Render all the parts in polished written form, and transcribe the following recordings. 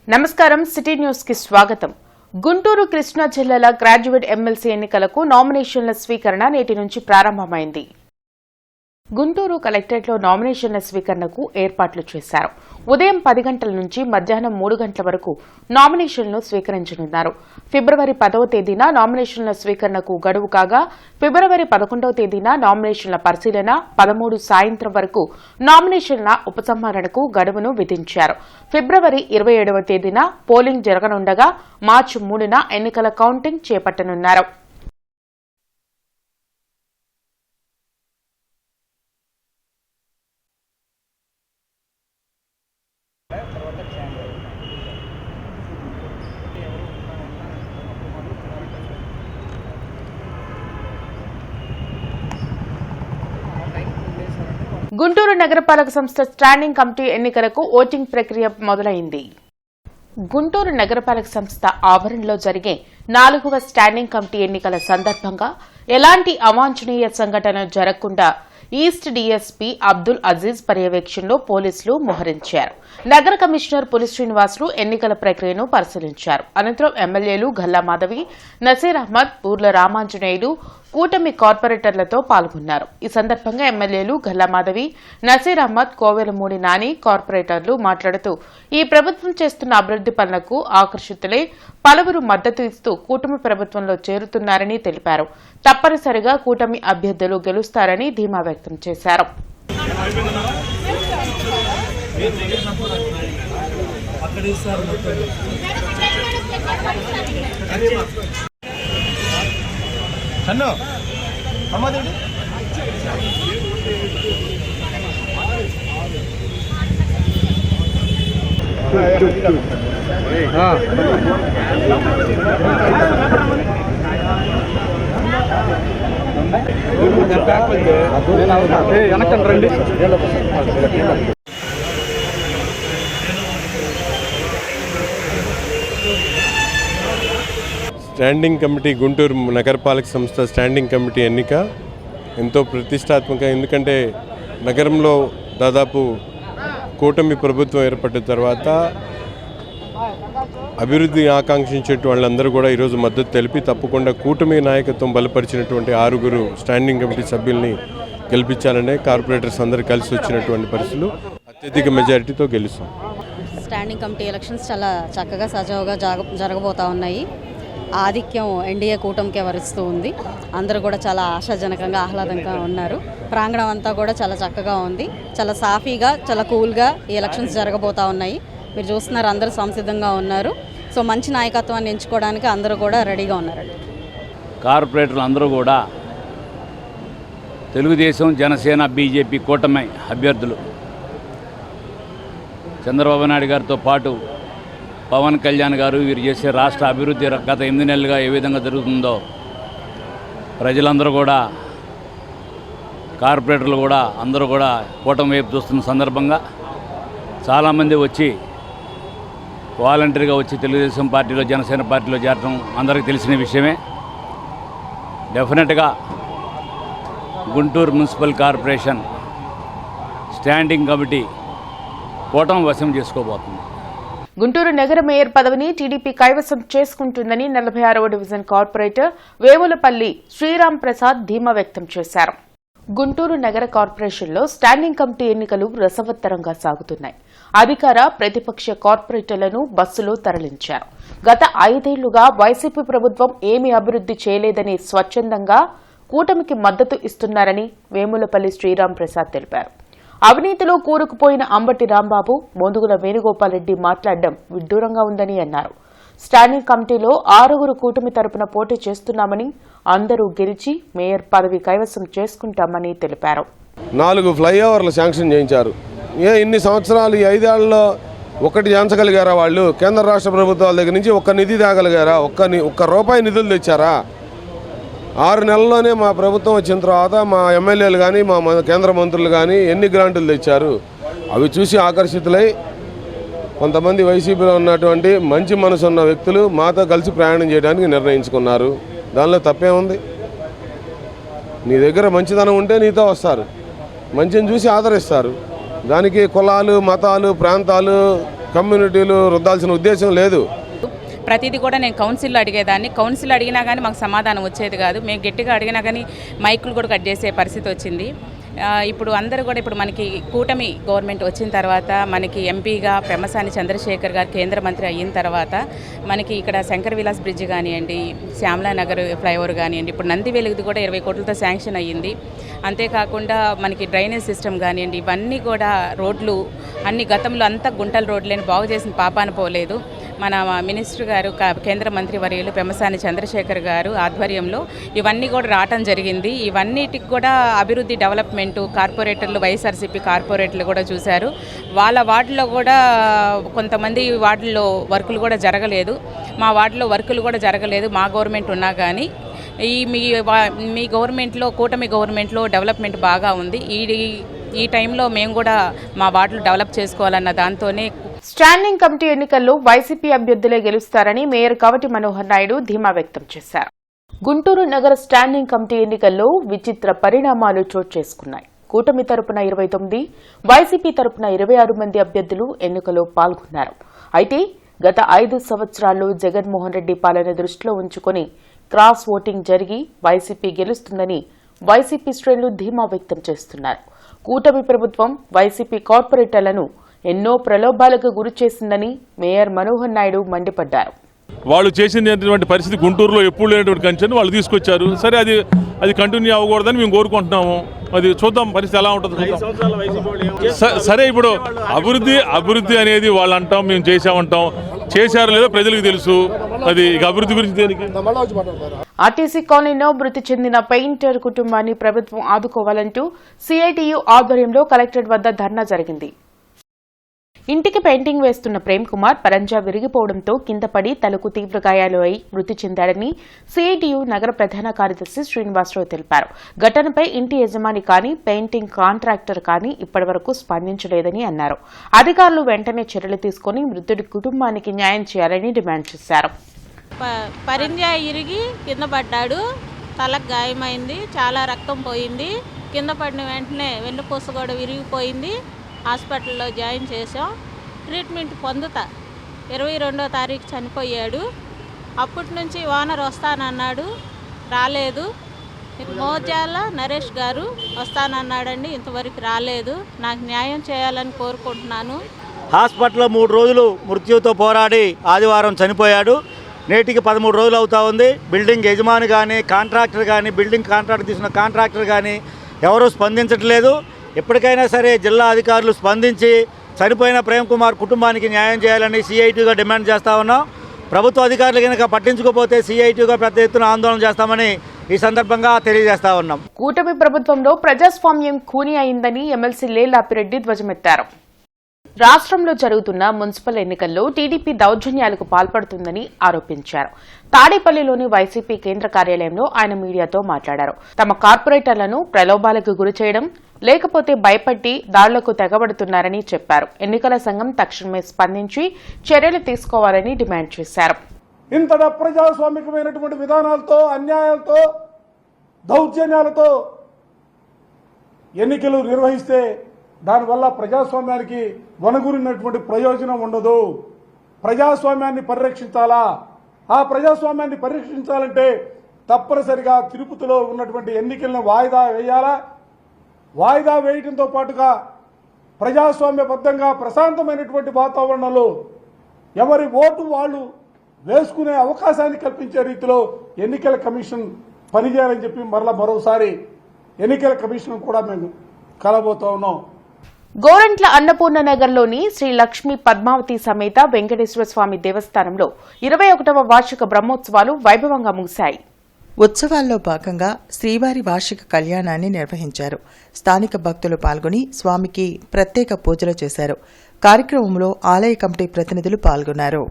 నమస్కారం city news కి స్వాగతం. గుంటూరు కృష్ణా జిల్లాల గ్రాడ్యుయేట్ ఎమ్మెల్సీ ఎన్నికలకు నామినేషన్ల స్వీకరణ నేటి నుంచి ప్రారంభమైంది. గుంటూరు కలెక్టరేట్లో నామినేషన్ల స్వీకరణకు ఏర్పాట్లు చేశారు. ఉదయం 10 గంటల నుంచి మధ్యాహ్నం 3 గంటల వరకు నామినేషన్లు స్వీకరించనున్నారు. ఫిబ్రవరి 10వ తేదీన నామినేషన్ల స్వీకరణకు గడువు కాగా ఫిబ్రవరి 11వ తేదీన నామినేషన్ల పరిశీలన, 13 సాయంత్రం వరకు నామినేషన్ల ఉపసంహరణకు గడువును విధించారు. ఫిబ్రవరి 27వ తేదీన పోలింగ్ జరగనుండగా మార్చి 3న ఎన్నికల కౌంటింగ్ చేపట్టనున్నారు. గుంటూరు నగరపాలక సంస్థ స్టాండింగ్ కమిటీ ఎన్నికలకు ఓటింగ్ ప్రక్రియ మొదలైంది. గుంటూరు నగరపాలక సంస్థ ఆవరణలో జరిగే 4వ స్టాండింగ్ కమిటీ ఎన్నికల సందర్భంగా ఎలాంటి అవాంఛనీయ సంఘటన జరగకుండా ఈస్ట్ డీఎస్పీ అబ్దుల్ అజీజ్ పర్యవేక్షణలో పోలీసులు మోహరించారు. నగర కమిషనర్ పులి శ్రీనివాసులు ఎన్నికల ప్రక్రియను పరిశీలించారు. అనంతరం ఎమ్మెల్యేలు గల్లా మాధవి, నసీర్ అహ్మద్, ఊర్ల రామాంజనేయులు కూటమి కార్పొరేటర్లతో పాల్గొన్నారు. ఈ సందర్భంగా ఎమ్మెల్యేలు గల్లా మాధవి, నసీర్ అహ్మద్, కోవెలమూడి నాని కార్పొరేటర్లు మాట్లాడుతూ ఈ ప్రభుత్వం చేస్తున్న అభివృద్ది పనులకు ఆకర్షితులై పలువురు మద్దతు ఇస్తూ కూటమి ప్రభుత్వంలో చేరుతున్నారని తెలిపారు. తప్పనిసరిగా కూటమి అభ్యర్థులు గెలుస్తారని ధీమా వ్యక్తం చేశారు. స్టాండింగ్ కమిటీ గుంటూరు నగరపాలక సంస్థ స్టాండింగ్ కమిటీ ఎన్నిక ఎంతో ప్రతిష్టాత్మక. ఎందుకంటే నగరంలో దాదాపు కూటమి ప్రభుత్వం ఏర్పడిన తర్వాత అభివృద్ధి ఆకాంక్షించే వాళ్ళందరూ కూడా ఈరోజు మద్దతు తెలిపి తప్పకుండా కూటమి నాయకత్వం బలపరిచినటువంటి 6 స్టాండింగ్ కమిటీ సభ్యుల్ని గెలిపించాలనే కార్పొరేటర్స్ అందరూ కలిసి వచ్చినటువంటి పరిస్థితులు అత్యధిక మెజారిటీతో గెలుస్తాం. స్టాండింగ్ కమిటీ ఎలక్షన్స్ చాలా చక్కగా సజావుగా జరగబోతా ఉన్నాయి. ఆధిక్యం ఎన్డీఏ కూటమికే వరిస్తూ ఉంది. అందరూ కూడా చాలా ఆశాజనకంగా ఆహ్లాదంగా ఉన్నారు. ప్రాంగణం అంతా కూడా చాలా చక్కగా ఉంది. చాలా సాఫీగా, చాలా కూల్గా ఈ ఎలక్షన్స్ జరగబోతా ఉన్నాయి. మీరు చూస్తున్నారు, అందరూ సంసిద్ధంగా ఉన్నారు. సో మంచి నాయకత్వాన్ని ఎంచుకోవడానికి అందరూ కూడా రెడీగా ఉన్నారండి. కార్పొరేటర్లు అందరూ కూడా తెలుగుదేశం, జనసేన, బీజేపీ కూటమి అభ్యర్థులు. చంద్రబాబు నాయుడు గారితో పాటు పవన్ కళ్యాణ్ గారు వీరు చేసే రాష్ట్ర అభివృద్ధి గత 8 నెలలుగా ఏ విధంగా జరుగుతుందో ప్రజలందరూ కూడా, కార్పొరేటర్లు కూడా అందరూ కూడా కూటమి వైపు చూస్తున్న సందర్భంగా చాలామంది వచ్చి వాలంటరీగా వచ్చి తెలుగుదేశం పార్టీలో, జనసేన పార్టీలో చేరడం అందరికీ తెలిసిన విషయమే. డెఫినెట్గా Guntur municipal corporation standing committee కూటమి వశం చేసుకోబోతుంది. గుంటూరు నగర మేయర్ పదవిని టీడీపీ కైవసం చేసుకుంటుందని 46వ డివిజన్ కార్పొరేటర్ వేములపల్లి శ్రీరామ్ ప్రసాద్ ధీమా వ్యక్తం చేశారు. గుంటూరు నగర కార్పొరేషన్లో స్టాండింగ్ కమిటీ ఎన్నికలు రసవత్తరంగా సాగుతున్నాయి. అధికార, ప్రతిపక్ష కార్పొరేటర్లను బస్సులో తరలించారు. గత 5 ఏళ్లుగా వైసీపీ ప్రభుత్వం ఏమీ అభివృద్ధి చేయలేదని స్వచ్ఛందంగా కూటమికి మద్దతు ఇస్తున్నారని వేములపల్లి శ్రీరామ్ ప్రసాద్ తెలిపారు. అవినీతిలో కూరుకుపోయిన అంబటి రాంబాబు, మోదుగుల వేణుగోపాల్ రెడ్డి మాట్లాడడం విడ్డూరంగా ఉందని అన్నారు. స్టాండింగ్ కమిటీలో 6 కూటమి తరపున పోటీ చేస్తున్నామని, అందరూ గెలిచి మేయర్ పదవి కైవసం చేసుకుంటామని తెలిపారు. 4 ఫ్లైఓవర్లు శాంక్షన్ చేయించారు. ఇన్ని సంవత్సరాలు ఈ 5 ఏళ్లలో ఒకటి చేయించగలిగారా? వాళ్ళు కేంద్ర రాష్ట్ర ప్రభుత్వాల దగ్గర నుంచి ఒక్క నిధి తేగలిగారా? ఒక్క రూపాయి నిధులు తెచ్చారా? 6 నెలల్లోనే మా ప్రభుత్వం వచ్చిన తర్వాత మా ఎమ్మెల్యేలు కానీ, మా కేంద్ర మంత్రులు కానీ ఎన్ని గ్రాంటులు తెచ్చారు? అవి చూసి ఆకర్షితులై కొంతమంది వైసీపీలో ఉన్నటువంటి మంచి మనసు ఉన్న వ్యక్తులు మాతో కలిసి ప్రయాణం చేయడానికి నిర్ణయించుకున్నారు. దానిలో తప్పేముంది? నీ దగ్గర మంచిదనం ఉంటే నీతో వస్తారు, మంచిని చూసి ఆదరిస్తారు. దానికి కులాలు, మతాలు, ప్రాంతాలు, కమ్యూనిటీలు రుద్దాల్సిన ఉద్దేశం లేదు. ప్రతిదీ కూడా నేను కౌన్సిల్లో అడిగేదాన్ని. కౌన్సిల్ అడిగినా కానీ మాకు సమాధానం వచ్చేది కాదు. మేము గట్టిగా అడిగినా కానీ మైకులు కూడా కట్ చేసే పరిస్థితి వచ్చింది. ఇప్పుడు అందరూ కూడా ఇప్పుడు మనకి కూటమి గవర్నమెంట్ వచ్చిన తర్వాత మనకి ఎంపీగా పెమ్మసాని చంద్రశేఖర్ గారు కేంద్ర మంత్రి అయిన తర్వాత మనకి ఇక్కడ శంకర్ విలాస్ బ్రిడ్జ్ కానివ్వండి, శ్యామలా నగర్ ఫ్లైఓవర్ కానివ్వండి, ఇప్పుడు నంది వెలుగుది కూడా 20 కోట్లతో శాంక్షన్ అయ్యింది. అంతేకాకుండా మనకి డ్రైనేజ్ సిస్టమ్ కానివ్వండి, ఇవన్నీ కూడా రోడ్లు అన్ని గతంలో అంతా గుంటల రోడ్లని బాగు చేసిన పాపాన పోలేదు. మన మినిస్టర్ గారు కేంద్ర మంత్రి వర్యులు పెమ్మసాని చంద్రశేఖర్ గారు ఆధ్వర్యంలో ఇవన్నీ కూడా రావటం జరిగింది. ఇవన్నిటికి కూడా అభివృద్ధి డెవలప్మెంటు కార్పొరేటర్లు, వైఎస్ఆర్సీపీ కార్పొరేటర్లు కూడా చూశారు. వాళ్ళ వార్డులో కూడా కొంతమంది వార్డుల్లో వర్కులు కూడా జరగలేదు. మా వార్డులో వర్కులు కూడా జరగలేదు మా గవర్నమెంట్ ఉన్నా కానీ. మీ గవర్నమెంట్లో, కూటమి గవర్నమెంట్లో డెవలప్మెంట్ బాగా ఉంది. ఈ టైంలో మేము కూడా మా వార్డులు డెవలప్ చేసుకోవాలన్న దాంతోనే స్టాండింగ్ కమిటీ ఎన్నికల్లో వైసీపీ అభ్యర్థులే గెలుస్తారని మేయర్ కవటి మనోహర్ నాయుడు ధీమా వ్యక్తం చేశారు. గుంటూరు నగర స్టాండింగ్ కమిటీ ఎన్నికల్లో విచిత్ర పరిణామాలు చోటు చేసుకున్నాయి. కూటమి తరపున 29, వైసీపీ తరపున 26 మంది అభ్యర్థులు ఎన్నికల్లో పాల్గొన్నారు. అయితే గత 5 సంవత్సరాల్లో జగన్మోహన్ రెడ్డి పాలన దృష్టిలో ఉంచుకుని క్రాస్ ఓటింగ్ జరిగి వైసీపీ గెలుస్తుందని వైసీపీ శ్రేణులు ధీమా వ్యక్తం చేస్తున్నారు. కూటమి ప్రభుత్వం వైసీపీ కార్పొరేటర్లను ఎన్నో ప్రలోభాలకు గురి చేసిందని మేయర్ మనోహర్ నాయుడు మండిపడ్డారు. వాళ్ళు చేసినటువంటి పరిస్థితి గుంటూరులో ఎప్పుడు లేనటువంటి కంచెని వాళ్ళు తీసుకొచ్చారు. సరే, అది కంటిన్యూ అవ్వకూడదని మేము కోరుకుంటున్నాము. అది చూద్దాం పరిస్థితి ఎలా ఉంటుంది. సరే, ఇప్పుడు అభివృద్ధి అనేది వాళ్ళు అంటాం, మేము చేసామంటాం. చేశారో లేదో ప్రజలకు తెలుసు. అది అభివృద్ధి గురించి దేనికి? ఆర్టీసీ కాలనీలో మృతి చెందిన పెయింటర్ కుటుంబాన్ని ప్రభుత్వం ఆదుకోవాలంటూ సిఐటియు ఆధ్వర్యంలో కలెక్టరేట్ వద్ద ధర్నా జరిగింది. ఇంటికి పెయింటింగ్ వేస్తున్న ప్రేమ్ కుమార్ పరంజా విరిగిపోవడంతో కింద పడి తలకు తీవ్ర గాయాలు అయి మృతి చెందాడని సిఐటియు నగర ప్రధాన కార్యదర్శి శ్రీనివాసరావు తెలిపారు. ఘటనపై ఇంటి యజమాని కానీ, పెయింటింగ్ కాంట్రాక్టర్ కానీ ఇప్పటివరకు స్పందించలేదని అన్నారు. అధికారులు వెంటనే చర్యలు తీసుకుని మృతుడి కుటుంబానికి న్యాయం చేయాలని డిమాండ్ చేశారు. పరింజా ఇరిగి కింద పడ్డాడు, తలకు గాయమైంది, చాలా రక్తం పోయింది. కింద పడిన వెంటనే వెన్నుపూస కూడా విరిగిపోయింది. హాస్పిటల్లో జాయిన్ చేసాం. ట్రీట్మెంట్ పొందుతా 22వ తారీఖు చనిపోయాడు. అప్పటి నుంచి ఓనర్ వస్తానన్నాడు, రాలేదు. మోజాల నరేష్ గారు వస్తానన్నాడండి, ఇంతవరకు రాలేదు. నాకు న్యాయం చేయాలని కోరుకుంటున్నాను. హాస్పిటల్లో 3 రోజులు మృత్యుతో పోరాడి ఆదివారం చనిపోయాడు. నేటికి 13 రోజులు అవుతా ఉంది. బిల్డింగ్ యజమాని కానీ, కాంట్రాక్టర్ కానీ, బిల్డింగ్ కాంట్రాక్ట్ తీసుకున్న కాంట్రాక్టర్ కానీ ఎవరూ స్పందించట్లేదు. ఎప్పటికైనా సరే జిల్లా అధికారులు స్పందించి చనిపోయిన ప్రేమ్ కుమార్ కుటుంబానికి న్యాయం చేయాలని సిఐటిగా డిమాండ్ చేస్తా ఉన్నాం. ప్రభుత్వ అధికారులు కనుక పట్టించుకోకపోతే సిఐటిగా పెద్ద ఎత్తున ఆందోళన చేస్తామని ఈ సందర్భంగా తెలియజేస్తా ఉన్నాం. కూటమి ప్రభుత్వంలో ప్రజాస్వామ్యం ఖూనీ అయిందని ఎమ్మెల్సీ లేలాపిరెడ్డి ధ్వజమెత్తారు. రాష్ట్రంలో జరుగుతున్న మున్సిపల్ ఎన్నికల్లో టీడీపీ దౌర్జన్యాలకు పాల్పడుతుందని ఆరోపించారు. తాడేపల్లిలోని వైసీపీ కేంద్ర కార్యాలయంలో ఆయన మీడియాతో మాట్లాడారు. తమ కార్పొరేటర్లను ప్రలోభాలకు గురి చేయడం, లేకపోతే భయపట్టి దాడులకు తెగబడుతున్నారని చెప్పారు. ఎన్నికల సంఘం తక్షణమే స్పందించి చర్యలు తీసుకోవాలని డిమాండ్ చేశారు. ఇంతటి అప్రజాస్వామికమైనటువంటి విధానాలతో, అన్యాయాలతో, దౌర్జన్యాలతో ఎన్నికలు నిర్వహిస్తే దానివల్ల ప్రజాస్వామ్యానికి వనగూరినటువంటి ప్రయోజనం ఉండదు. ప్రజాస్వామ్యాన్ని పరిరక్షించాలా? ఆ ప్రజాస్వామ్యాన్ని పరిరక్షించాలంటే తప్పనిసరిగా తిరుపతిలో ఉన్నటువంటి ఎన్నికలను వాయిదా వేయాలా? వాయిదా వేయడంతో పాటుగా ప్రజాస్వామ్యబద్ధంగా ప్రశాంతమైనటువంటి వాతావరణంలో ఎవరి ఓటు వాళ్ళు వేసుకునే అవకాశాన్ని కల్పించే రీతిలో ఎన్నికల కమిషన్ పనిచేయాలని చెప్పి మరోసారి ఎన్నికల కమిషన్ కూడా మేము కలబోతా ఉన్నాం. గోరంట్ల అన్నపూర్ణ నగర్లోని శ్రీ లక్ష్మీ పద్మావతి సమేత వెంకటేశ్వర స్వామి దేవస్థానంలో 21వ వార్షిక బ్రహ్మోత్సవాలు వైభవంగా ముగిశాయి. ఉత్సవాల్లో భాగంగా శ్రీవారి వార్షిక కళ్యాణాన్ని నిర్వహించారు. స్థానిక భక్తులు పాల్గొని స్వామికి ప్రత్యేక పూజలు చేశారు. కార్యక్రమంలో ఆలయ కమిటీ ప్రతినిధులు పాల్గొన్నారు.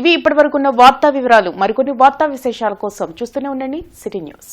ఇవి ఇప్పటివరకున్న వార్తా వివరాలు. మరికొన్ని వార్తా విశేషాల కోసం చూస్తూనే ఉండండి సిటీ న్యూస్.